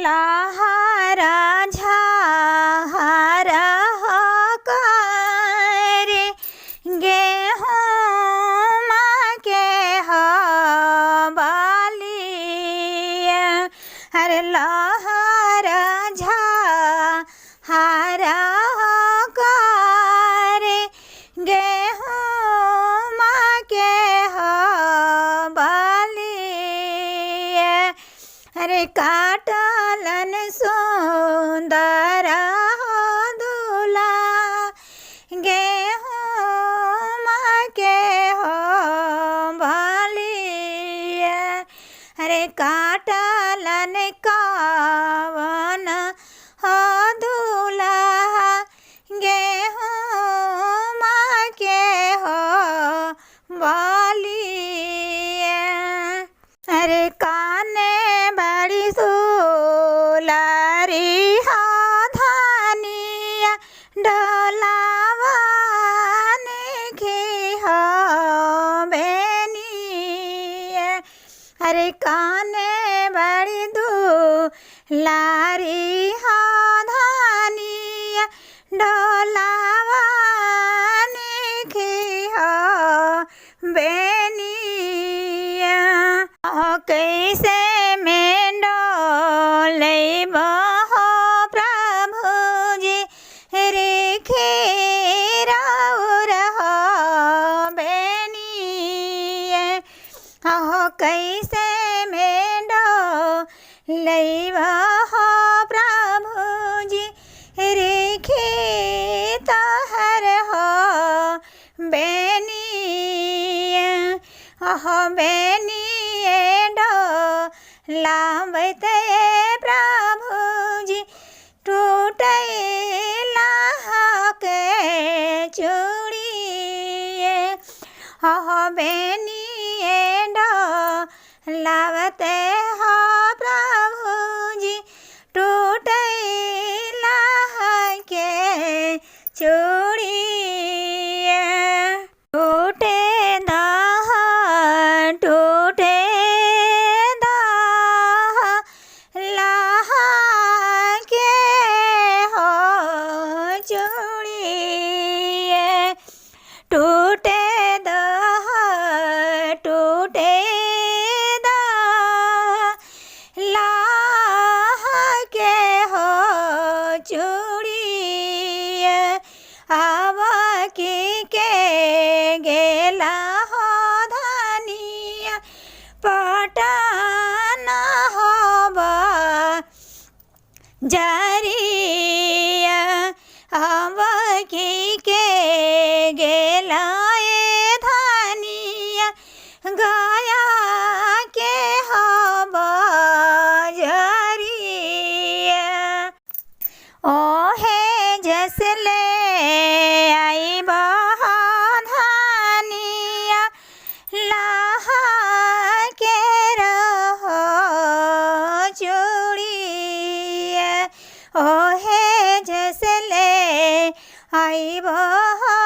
लहरा झार कर गेहूँ के हवालिया। अरे लहरा झार कर गेहूँ के हवालिया। अरे काटलन सुंदर दूल्हा गेहूँ के हवालिया। अरे काटलन कवन दूल्हा गेहूँ के हवालिया। अरे काने बड़ी सुलारी धानिया डोलावा निखी हो बेनिया। अरे काने बड़ी दुलारी धानिया डोलावा निखी हो बेनिया। कैसे में डोले बहो प्रभु जी रेखे राउर हो बेनिया। कैसे में डोले बहो प्रभु जी रेखे तहर हो बेनिया। बेनिए डोलावते प्रभु जी टूटे के चूड़िए। बेनिए डोलावते हो प्रभु जी टूटे के चूड़िए। टूटे टूटे लहा के हो चूड़िए। टूटे टूटे लहा के हो चूड़िए। आव की के गेला हो धनिया पटना होबा जरिया। आव की के गेला धनिया गाया के होबा जरिया। ओहे जसले आई बहा धानिया लहा के रहो चूड़िया। ओहे जसले आई बहा